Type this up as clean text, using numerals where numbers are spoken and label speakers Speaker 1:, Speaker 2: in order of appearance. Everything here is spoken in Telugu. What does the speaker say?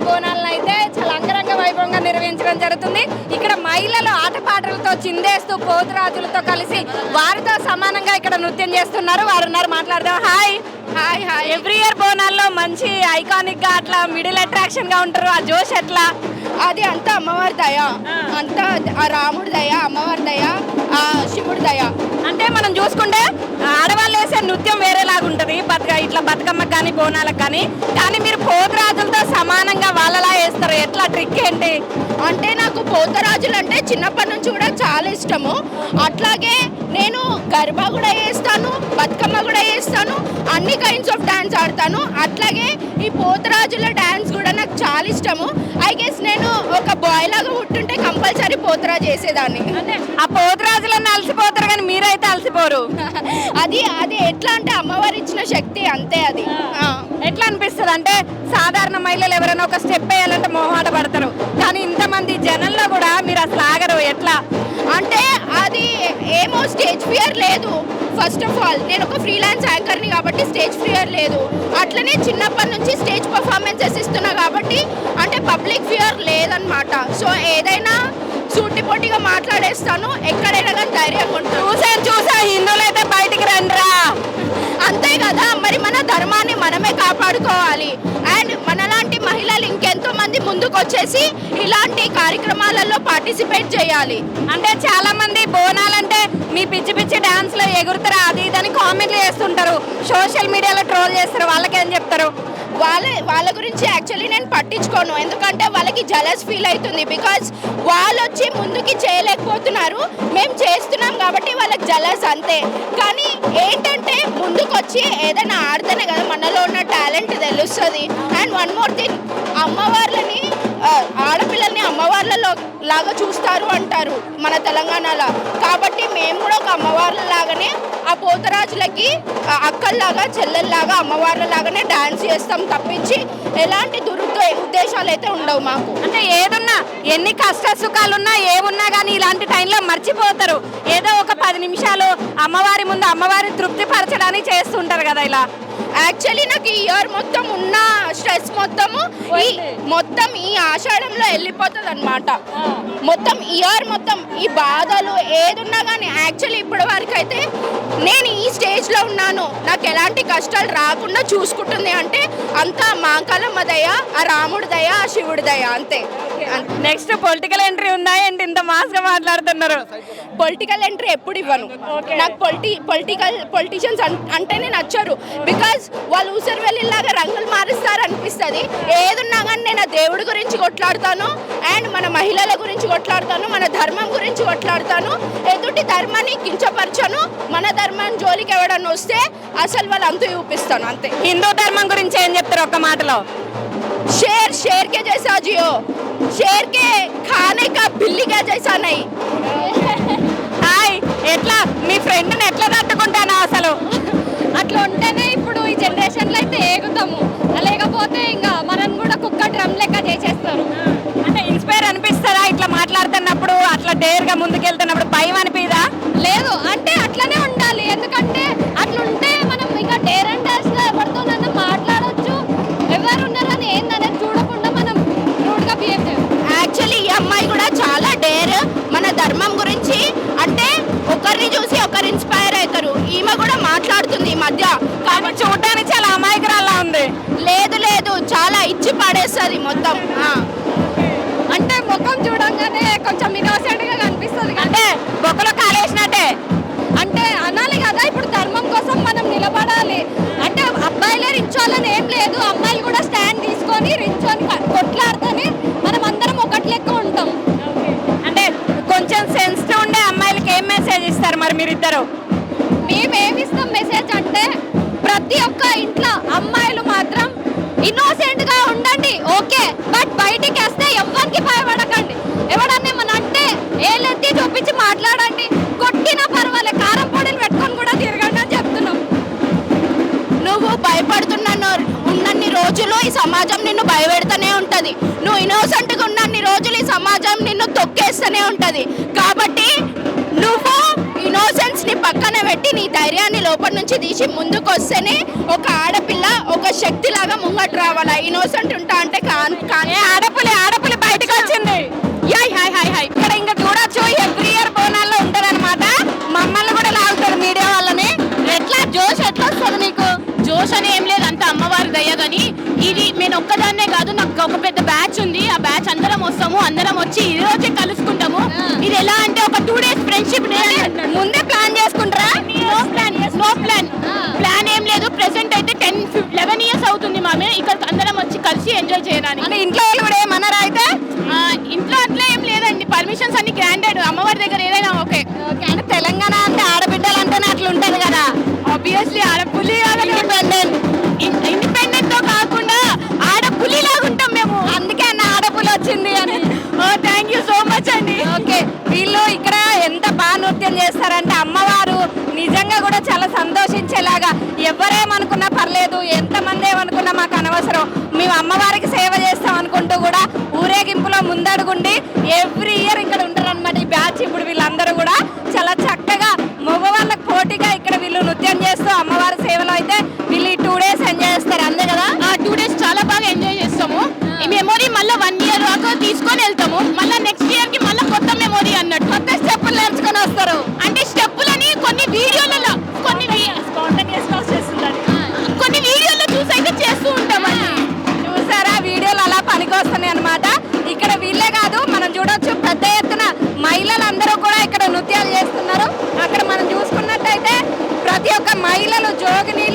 Speaker 1: బోనాలను అయితే చాలా అంగరంగ వైభవంగా నిర్వహించడం జరుగుతుంది. ఇక్కడ మహిళలు ఆటపాటలతో చిందేస్తూ పోతురాజులతో కలిసి వారితో సమానంగా ఇక్కడ నృత్యం చేస్తున్నారు. వారు ఉన్నారు, మాట్లాడదాం. Hi hi hi. Every year బోనాల్లో మంచి ఐకానిక్ గా అట్లా మిడిల్ అట్రాక్షన్ గా ఉంటారు. ఆ జోష్ ఎట్లా?
Speaker 2: అది అంతా అమ్మవారి దయ, అంతా ఆ రాముడి దయ, అమ్మవారి దయ, ఆ శివుడి దయ.
Speaker 1: అంటే మనం చూసుకుంటే ఆడవాళ్ళు వేసే నృత్యం వేరేలాగా ఉంటుంది, ఇట్లా బతుకమ్మకి కానీ బోనాలకు కానీ మీరు పోతురాజులతో సమానంగా వాళ్ళలా వేస్తారు. ఎట్లా ట్రిక్ ఏంటి?
Speaker 2: అంటే నాకు పోతరాజులు అంటే చిన్నప్పటి నుంచి కూడా చాలా ఇష్టము. అట్లాగే నేను గర్భా కూడా వేస్తాను, బతుకమ్మ కూడా వేస్తాను, అన్ని కైండ్స్ ఆఫ్ డాన్స్ ఆడతాను. అట్లాగే ఈ పోతరాజుల డాన్స్ కూడా నాకు చాలా ఇష్టము. ఐ గెస్ నేను ఒక బాయ్ లాగా పుట్టుంటే కంపల్సరీ పోతరాజు చేసేదాన్ని.
Speaker 1: అంటే ఆ పోతురాజులన్నీ అలసిపోతారు కానీ మీరైతే అలసిపోరు.
Speaker 2: అది అది ఎట్లా అంటే అమ్మవారు ఇచ్చిన శక్తి, అంతే. అది
Speaker 1: ఎట్లా అనిపిస్తుంది అంటే సాధారణ మహిళలు ఎవరైనా ఒక స్టెప్ వేయాలంటే మొహమాట పడతారు, కానీ ఇంతమంది జనంలో కూడా మీరు అసలు ఆగరు. ఎట్లా
Speaker 2: అంటే అది ఏమో స్టేజ్ ఫియర్ లేదు. ఫస్ట్ ఆఫ్ ఆల్ నేను ఒక ఫ్రీలాన్స్ యాంకర్ని కాబట్టి స్టేజ్ ఫియర్ లేదు. అట్లనే చిన్నప్పటి నుంచి స్టేజ్ పర్ఫార్మెన్సెస్ ఇస్తున్నా కాబట్టి అంటే పబ్లిక్ ఫియర్ లేదనమాట. సో ఏదైనా సూటిపోటిగా మాట్లాడేస్తాను, ఎక్కడైనా కానీ ధైర్యంగా ఉంటాను.
Speaker 1: చూసా హిందువులు అయితే బయటికి రండిరా,
Speaker 2: అంతే కదా. మరి మన ధర్మాన్ని మనమే కాపాడుకోవాలి. అండ్ మనలాంటి మహిళలు ఇంకెంతో మంది ముందుకు వచ్చేసి ఇలాంటి కార్యక్రమాలలో పార్టిసిపేట్ చేయాలి.
Speaker 1: అంటే చాలా మంది బోనాలంటే మీ పిచ్చి పిచ్చి డాన్స్ లో ఎగురుతారా అది ఇదని కామెంట్లు చేస్తుంటారు, సోషల్ మీడియాలో ట్రోల్ చేస్తారు. వాళ్ళకేం చెప్తారు?
Speaker 2: వాళ్ళ గురించి యాక్చువల్లీ నేను పట్టించుకోను, ఎందుకంటే వాళ్ళకి జలస్ ఫీల్ అవుతుంది. బికాజ్ వాళ్ళు వచ్చి ముందుకి చేయలేకపోతున్నారు, మేము చేస్తున్నాం కాబట్టి వాళ్ళకి జలస్, అంతే. కానీ ఏంటంటే ముందుకు వచ్చి ఏదైనా ఆడితేనే కదా మనలో ఉన్న టాలెంట్ తెలుస్తుంది. అండ్ వన్ మోర్ థింగ్, అమ్మవార్లని ఆడపిల్లల్ని అమ్మవార్లలో లాగా చూస్తారు అంటారు మన తెలంగాణలో. కాబట్టి మేము కూడా ఒక అమ్మవార్ల లాగానే ఆ పోతరాజులకి అక్కల్లాగా చెల్లెల్లాగా అమ్మవార్ల లాగానే డాన్స్ చేస్తాం తప్పించి ఎలాంటి ఉద్దేశాలు అయితే ఉండవు మాకు.
Speaker 1: అంటే ఏదున్నా ఎన్ని కష్ట సుఖాలున్నా ఏమున్నా కానీ ఇలాంటి టైంలో మర్చిపోతారు. ఏదో ఒక 10 నిమిషాలు అమ్మవారి ముందు అమ్మవారి తృప్తి పరచడానికి చేస్తుంటారు కదా. ఇలా
Speaker 2: యాక్చువల్లీ నాకు ఈ ఇయర్ మొత్తం ఉన్న స్ట్రెస్ మొత్తం ఈ ఆషాఢంలో వెళ్ళిపోతుంది అనమాట. మొత్తం ఇయర్ మొత్తం ఈ బాధలు ఏదున్నా కానీ యాక్చువల్లీ ఇప్పటి వరకు అయితే నేను ఈ స్టేజ్లో ఉన్నాను, నాకు ఎలాంటి కష్టాలు రాకుండా చూసుకుంటుంది అంటే అంతా మాంకాలమ్మ దయ, ఆ రాముడి దయ, ఆ శివుడి దయ, అంతే.
Speaker 1: నెక్స్ట్ పొలిటికల్ ఎంట్రీ ఉందా ఏంటి ఇంత మాస్గా మాట్లాడుతున్నారు?
Speaker 2: పొలిటికల్ ఎంట్రీ ఎప్పుడు ఇవ్వను. నాకు పొలిటీషియన్స్ అంటేనే నచ్చరు. బికాజ్ వాళ్ళు ఊసరి వెళ్ళేలాగా రంగులు మారుస్తారు అనిపిస్తుంది. ఏదున్నా కానీ నేను ఆ దేవుడి గురించి కొట్లాడతాను, అండ్ మన మహిళల గురించి కొట్లాడతాను, మన ధర్మం గురించి కొట్లాడతాను. ఎదుటి ధర్మాన్ని కించపరచను. మన ధర్మాన్ని జోలికి ఎవడన్నా వస్తే అసలు వాళ్ళు అంతా చూపిస్తాను, అంతే.
Speaker 1: హిందూ ధర్మం గురించి ఏం చెప్తారు ఒక్క మాటలో?
Speaker 2: शेर के जैसा जियो, शेर के खाने का बिल्ली के जैसा नहीं.
Speaker 1: హాయ్, ఎట్లా మీ ఫ్రెండ్ని ఎట్లా తట్టుకుంటాను అసలు?
Speaker 3: అట్లా ఉంటేనే ఇప్పుడు ఈ జనరేషన్లో అయితే ఏగుతాము, లేకపోతే ఇంకా మనం కూడా కుక్క డ్రమ్ లెక్క చేసేస్తారు.
Speaker 1: అంటే ఇన్స్పైర్ అనిపిస్తుందా ఇట్లా మాట్లాడుతున్నప్పుడు, అట్లా డేర్గా ముందుకెళ్తున్నప్పుడు భయం అనిపిదా?
Speaker 3: లేదు, అంటే అట్లనే ఉండాలి. ఎందుకంటే అట్లుంటే మనం ఇంకా డేర్ అండ్ డాష్గా ఎవరితోనన్నా మాట్లాడవచ్చు, ఎవరున్నారని ఏందనేది చూడకుండా మనం రూడ్గా బిహేవ్ చేయాలి.
Speaker 2: యాక్చువల్లీ ఈ అమ్మాయి కూడా చాలా డేర్, మన ధర్మం గురించి అంటే ఒకరిని చూసి ఒకరు ఇన్స్పైర్ అవుతారు. ఈమె కూడా మాట్లాడుతుంది ఈ మధ్య,
Speaker 1: కానీ చూడడానికి చాలా అమాయకురాల్లా ఉంది.
Speaker 2: లేదు లేదు, చాలా ఇచ్చి పడేస్తుంది మొత్తం.
Speaker 3: అంటే ముఖం చూడంగానే కొంచెం ఇన్నోసెంట్గా కనిపిస్తుంది.
Speaker 1: అంటే బొక్కలో కాలేసినట్టే
Speaker 3: అంటే అనాలి కదా, ఇప్పుడు ధర్మం కోసం మనం నిలబడాలి. అంటే అబ్బాయిలే రించోళ్ళని ఏం లేదు, అమ్మాయిలు కూడా స్టాండ్ తీసుకొని రించోని కొట్లాడితేనే మనం అందరం ఒకటి లెక్క ఉంటాం.
Speaker 1: అంటే కొంచెం సెన్సిటివ్ ఉండే అమ్మాయిలకి ఏం మెసేజ్ ఇస్తారు మరి మీరిద్దరు?
Speaker 3: మేమేమిస్తాం మెసేజ్ అంటే ప్రతి ఒక్క ఇంట్లో అమ్మాయిలు మాత్రం ఇన్నోసెంట్గా ఉండండి, ఓకే, బట్ బయటికి వస్తే ఎవరికి భయపడకండి. ఎవడన్నా ఏమన్నా అంటే ఏలెత్తి చూపించి మాట్లాడండి, కొట్టినా పర్వాలేదు, కారం పొడిని పెట్టుకొని కూడా తిరగండి అని చెప్తున్నాం.
Speaker 2: నువ్వు ఉన్నన్ని రోజులు ఈ సమాజం నిన్ను భయపెడుతూనే ఉంటుంది. నువ్వు ఇన్నోసెంట్గా ఉన్నన్ని రోజులు ఈ సమాజం నిన్ను తొక్కేస్తూనే ఉంటుంది. కాబట్టి నువ్వు ఇన్నోసెన్స్ ని పక్కన పెట్టి నీ ధైర్యాన్ని లోపల నుంచి తీసి ముందుకు వస్తేనే ఒక ఆడపిల్ల ఒక శక్తి లాగా ముంగట్ రావాలా, ఇన్నోసెంట్ ఉంటా అంటే కానీ
Speaker 1: ఆడపులి బయటకు వచ్చింది. ఇక్కడ ఇంకా చూడొచ్చు ఎవ్రీ ఇయర్ బోనాల్లో ఉంటదన్నమాట. మమ్మల్ని కూడా లాగుతారు మీడియా వాళ్ళని. ఎట్లా జోష్ ఎట్లా వస్తుంది నీకు?
Speaker 4: జోష్ అని ఏం లేదు, అంత అమ్మవారి దయ. కానీ ఇది నేను ఒక్కదాన్నే కాదు, నాకు ఒక పెద్ద బ్యాచ్ ఉంది. ఆ బ్యాచ్ అందరం వస్తాము, అందరం వచ్చి ఈ రోజే కలుసుకుంటాము. ఇది ఎలా అంటే ఒక 2 days ఫ్రెండ్షిప్.
Speaker 1: ముందే ప్లాన్ చేసుకుంటారా?
Speaker 4: నో ప్లాన్ ఏం లేదు. ప్రెసెంట్ అయితే 11 years అవుతుంది మామే ఇక్కడ అందరం వచ్చి కలిసి ఎంజాయ్ చేయడానికి.
Speaker 1: అంటే ఇంట్లో వాళ్ళు కూడా ఏమన్నారా? అయితే
Speaker 4: ఇంట్లో అట్లా ఏం లేదండి, పర్మిషన్స్ అన్ని గ్రాంటెడ్. అమ్మవారి దగ్గర ఏదైనా ఓకే.
Speaker 1: అంటే తెలంగాణ అంటే ఆడబిడ్డలు అంటేనే అట్లా ఉంటది కదా.
Speaker 4: ఆబ్వియస్లీ ఆడపులి
Speaker 1: ఇండిపెండెంట్
Speaker 4: తో కాకుండా ఆడపులి లాగా ఉంటాం మేము.
Speaker 1: అందుకే అన్న ఆడపులి వచ్చింది అని.
Speaker 4: థ్యాంక్ యూ సో మచ్ అండి.
Speaker 1: ఓకే, వీళ్ళు ఇక్కడ ఎంత బాగా నృత్యం చేస్తారంటే అమ్మవారు నిజంగా కూడా చాలా సంతోషించేలాగా. ఎవరేమనుకున్నా పర్లేదు, ఎంతమంది ఏమనుకున్నా మాకు అనవసరం, మేము అమ్మవారికి సేవ చేస్తాం అనుకుంటూ కూడా ఊరేగింపులో ముందడుగుండి ఎవ్రీ ఇయర్ ఇక్కడ ఉంటారనమాట ఈ బ్యాచ్. ఇప్పుడు వీళ్ళందరూ కూడా చాలా చక్కగా మగవాళ్ళకు పోటీగా ఇక్కడ వీళ్ళు నృత్యం చేస్తూ అమ్మవారి సేవలో అయితే వీళ్ళు ఈ 2 days ఎంజాయ్ చేస్తారు. అంతే కదా?
Speaker 4: 2 days చాలా బాగా ఎంజాయ్ చేస్తాము. ఈ మెమొరీ మళ్ళీ 1 year దాకా తీసుకొని వెళ్తాము. మళ్ళీ నెక్స్ట్ ఇయర్ కి మళ్ళీ కొత్త మెమొరీ అన్నట్టు
Speaker 1: కొత్త స్టెప్పులు నేర్చుకొని వస్తారు.
Speaker 4: అంటే స్టెప్పులని కొన్ని వీడియోలలో కొన్ని వీడియోలో చూసి అయితే చేస్తూ ఉంటామండి.
Speaker 1: చూసారా, వీడియోలు అలా పనికి వస్తున్నాయి అనమాట. ఇక్కడ వీళ్ళే కాదు, మనం చూడొచ్చు పెద్ద ఎత్తున మహిళలందరూ కూడా ఇక్కడ నృత్యాలు చేస్తున్నారు. అక్కడ మనం చూసుకున్నట్టయితే ప్రతి ఒక్క మహిళలు జోగిని